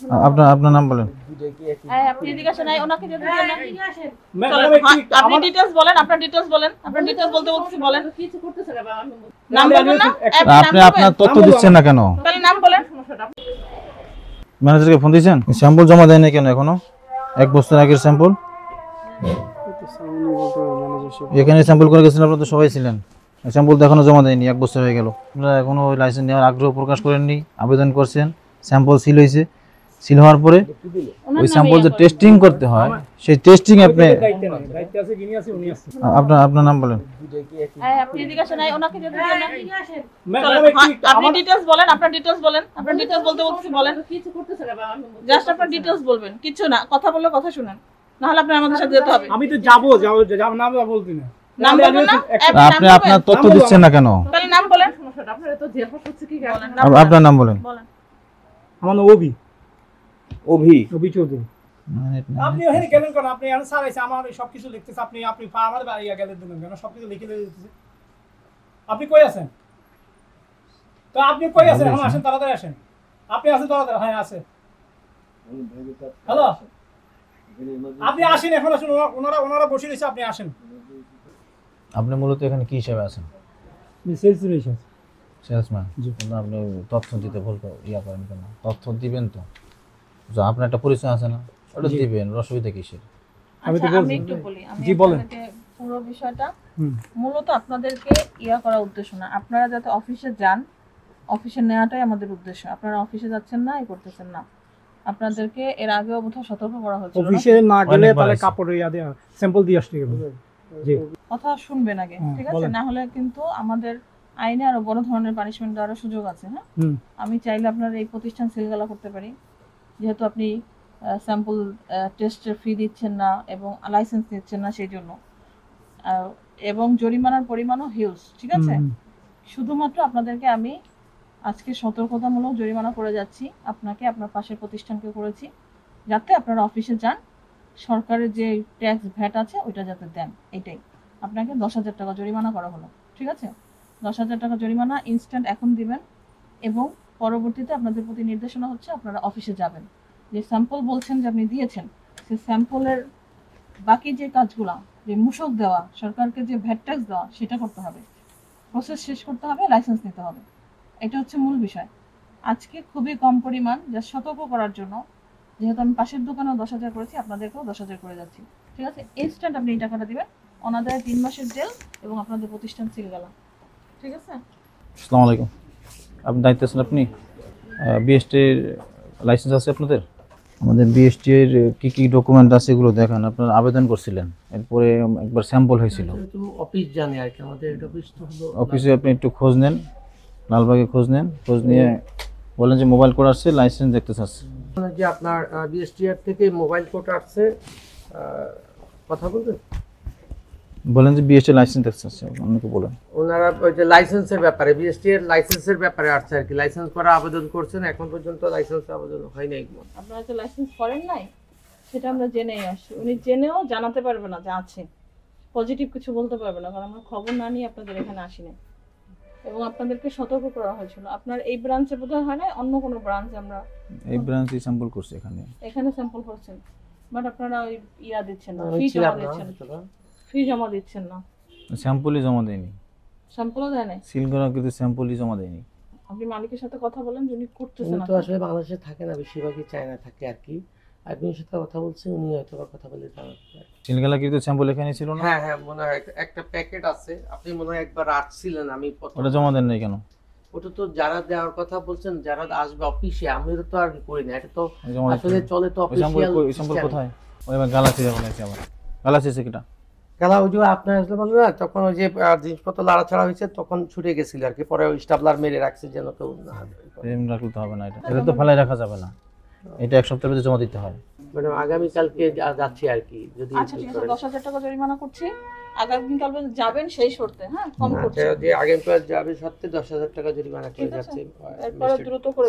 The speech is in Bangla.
আপনার আপনার নাম বলেন। হ্যাঁ, আপনি এদিকে আসেন। ওনাকে যদি আপনি ডিটেইলস বলেন, আপনার ডিটেইলস বলেন। আপনার ডিটেইলস বলতে বলতেছি, বলেন। কিছু করতেছে না বাবা, নাম বলবেন না? আপনি আপনার তথ্য দিচ্ছেন না কেন? তাহলে নাম বলেন। ম্যানেজারকে ফোন দিয়েছেন? স্যাম্পল জমা দেয়নি কেন এখনো? এক বছর আগের স্যাম্পল এখানে স্যাম্পল করে গেছেন, আপনারা তো সবাই ছিলেন। স্যাম্পল তো এখনো জমা দেয়নি, এক বছর হয়ে গেল। আপনারা এখনো ওই লাইসেন্স নেওয়ার আগ্রহ প্রকাশ করেননি, আবেদন করছেন, স্যাম্পল সিল হয়েছে। সিল হওয়ার পরে ওই স্যাম্পল যে টেস্টিং করতে হয়, সেই টেস্টিং আপনি আপনার আপনার নাম বলেন। হ্যাঁ, আপনি এদিকে আসেন। ওনাকে যদি আপনি ডিটেইলস বলেন, আপনার ডিটেইলস বলেন। আপনার ডিটেইলস বলতে বলতেছি, বলেন। কিছু করতেছে না বাবা, জাস্ট আপনার ডিটেইলস বলবেন, কিছু না। কথা বললে কথা শুনেন, না হলে আপনি আমাদের সাথে যেতে হবে। আমি তো যাব নাম বলতে না। নাম বলবেন না? আপনি আপনার তথ্য দিচ্ছেন না কেন? তাহলে নাম বলেন। আপনারা তো জেল হচ্ছে কি বলেন? আপনার নাম বলেন। বলেন। আমার নাম অভি চৌধুরী। আপনি ওখানে গেলেন কেন? আপনি এখানে স্যার এসে আমার সবকিছু লিখতেছে, আপনি আমার বাড়ি গেলেন কেন? সবকিছু লিখে দিতেছে। আপনি কই আছেন? তো আপনি কই আছেন? এখন আসেন, তাড়াতাড়ি আসেন। আপনি আসেন তাড়াতাড়ি। হ্যাঁ, আছে। হ্যালো, আপনি আসেন, এখন আসুন। ওনারা বসে রয়েছে, আপনি আসেন। আপনি মূলত এখানে কি হিসেবে আছেন? সেলসম্যান। আপনি তথ্য দিতে বলতে করেন কেন? তথ্য দিবেন তো, আপনার একটা পরিচয় আছে না, ওটা দিবেন। অসুবিধা কিসের? আমি একটু বলি। জি, বলেন। পুরো বিষয়টা মূলত আপনাদেরকে করার উদ্দেশ্য না, আপনারা যাতে অফিসে যান, অফিসে নেওয়াটাই আমাদের উদ্দেশ্য। আপনারা অফিসে যাচ্ছেন না, করতেছেন না। আপনাদেরকে এর আগেও বোধহয় সতর্ক করা হয়েছিল। অফিসে না গেলে তাহলে কাপড় দেয়া স্যাম্পল দিয়ে আসতে হবে। জি, কথা শুনবেন আগে, ঠিক আছে? না হলে কিন্তু আমাদের আইনে আরো বড় ধরনের পানিশমেন্ট দেওয়ার সুযোগ আছে। হ্যাঁ, আমি চাইলে আপনার এই প্রতিষ্ঠান সিলগালা করতে পারি, যেহেতু আপনি স্যাম্পল টেস্টের ফি দিচ্ছেন না এবং লাইসেন্স দিচ্ছেন না, সেই জন্য। এবং জরিমানার পরিমাণও হিউজ, ঠিক আছে? শুধুমাত্র আপনাদেরকে আমি আজকে সতর্কতামূলক জরিমানা করে যাচ্ছি, আপনাকে, আপনার পাশের প্রতিষ্ঠানকে করেছি, যাতে আপনারা অফিসে যান, সরকারের যে ট্যাক্স ভ্যাট আছে ওইটা যাতে দেন। এটাই আপনাকে 10,000 টাকা জরিমানা করা হলো, ঠিক আছে? 10,000 টাকা জরিমানা ইনস্ট্যান্ট এখন দিবেন, এবং পরবর্তীতে আপনাদের প্রতি নির্দেশনা হচ্ছে আপনারা অফিসে যাবেন। যে স্যাম্পল বলছেন যে আপনি দিয়েছেন, সেই স্যাম্পলের বাকি যে কাজগুলো, যে মূসক দেওয়া, সরকারকে যে ভ্যাট ট্যাক্স দেওয়া, সেটা করতে হবে, প্রসেস শেষ করতে হবে, লাইসেন্স নিতে হবে। এটা হচ্ছে মূল বিষয়। আজকে খুবই কম পরিমাণ, যা সতর্ক করার জন্য, যেহেতু আমি পাশের দোকানেও 10,000 করেছি, আপনাদেরকেও 10,000 করে যাচ্ছি, ঠিক আছে? ইনস্ট্যান্ট আপনি এই টাকাটা দিবেন, অনাদায়ে 3 মাসের জেল এবং আপনাদের প্রতিষ্ঠান সিলগালা, ঠিক আছে? আসসালামু আলাইকুম। আপনি দায়িত্ব আছেন? আপনি বিএসটির লাইসেন্স আছে আপনাদের? আমাদের বিএসটির কি কি ডকুমেন্ট আছে এগুলো দেখান। আপনারা আবেদন করছিলেন, এরপরে একবার স্যাম্পল হয়েছিল। অফিস জানি আর কি, আমাদের অফিস তো হলো অফিসে আপনি একটু খোঁজ নেন, লালবাগে খোঁজ নেন। খোঁজ নিয়ে বলেন যে মোবাইল কোড আসছে, লাইসেন্স দেখতে চাচ্ছে। যে আপনার বিএসটিআর থেকে মোবাইল কোড আসছে, কথা বলবেন? বলেন যে বিএসটি লাইসেন্স দেখতে চাচ্ছে, অন্যকে বলেন। ওনারা ওই যে লাইসেন্সের ব্যাপারে, বিএসটিআর লাইসেন্সের ব্যাপারে আসছে আর কি। লাইসেন্স করা আবেদন করছেন, এখন পর্যন্ত লাইসেন্স আবেদন হয় নাই। আপনারা যে লাইসেন্স করেন নাই, সেটা আমরা জেনেই আসছি। উনি জেনেও জানাতে পারবে না যে আছে, পজিটিভ কিছু বলতে পারবে না, কারণ আমরা খবর না নিয়ে আপনাদের এখানে আসি না, এবং আপনাদেরকে সতর্ক করা হয়েছিল। আপনার এই ব্রাঞ্চে বোধহয় হয় না, অন্য কোনো ব্রাঞ্চে আমরা এই ব্রাঞ্চে স্যাম্পল করছি, এখানে স্যাম্পল করছেন, বাট আপনারা ওই দিচ্ছেন না, ফি জমা দিচ্ছেন, ফি জমা দিচ্ছেন না। স্যাম্পলই জমা দেয়নি, স্যাম্পলও দেয় না, সিল করা কিন্তু স্যাম্পলই জমা দেয়নি। আপনি মালিকের সাথে কথা বলেন, যিনি করতেছেন। উনি তো আসলে বাংলাদেশে থাকে না, বেশিরভাগই চায়না থাকে আর কি। আপনার সাথে কথা বলছি, উনি হয়তো কথা বলে জানাতে। সিলগালা কিন্তু স্যাম্পল এখানে ছিল না? হ্যাঁ হ্যাঁ, মনে হয় একটা প্যাকেট আছে, আপনি মনে হয় একবার আসছিলেন। আমি ওটা জমা দেন নাই কেন? ওটা তো যারা দেওয়ার কথা বলছেন, যারা আসবে অফিসে, আমি তো আর করি না, এটা তো আসলে চলে তো অফিসিয়াল। স্যাম্পল কোথায়? ওই গালাসি যাবো নাকি আবার? গালাসি আছে কিটা? গেলা ওই যে আপনার আসলে বললো না, তখন ওই যে জিনিসপত্র লাড়াছাড়া হয়েছে, তখন ছুটে গেছিল আর কি। পরে ওই স্টাবলার মেরে রাখছে যেন কেউ না রাখলে তো হবে না, এটা তো ফেলাই রাখা যাবে না, এটা এক সপ্তাহের মধ্যে জমা দিতে হয়। মানে আগামীকালকে যাচ্ছি আর কি। যদি আচ্ছা ঠিক আছে, 10,000 টাকা জরিমানা করছি, আগামীকাল যাবেন সেই শর্তে। হ্যাঁ, কম করছি। যে আগামীকাল যাবে সত্যি 10,000 টাকা জরিমানা করে যাচ্ছে। এরপরে দ্রুত করে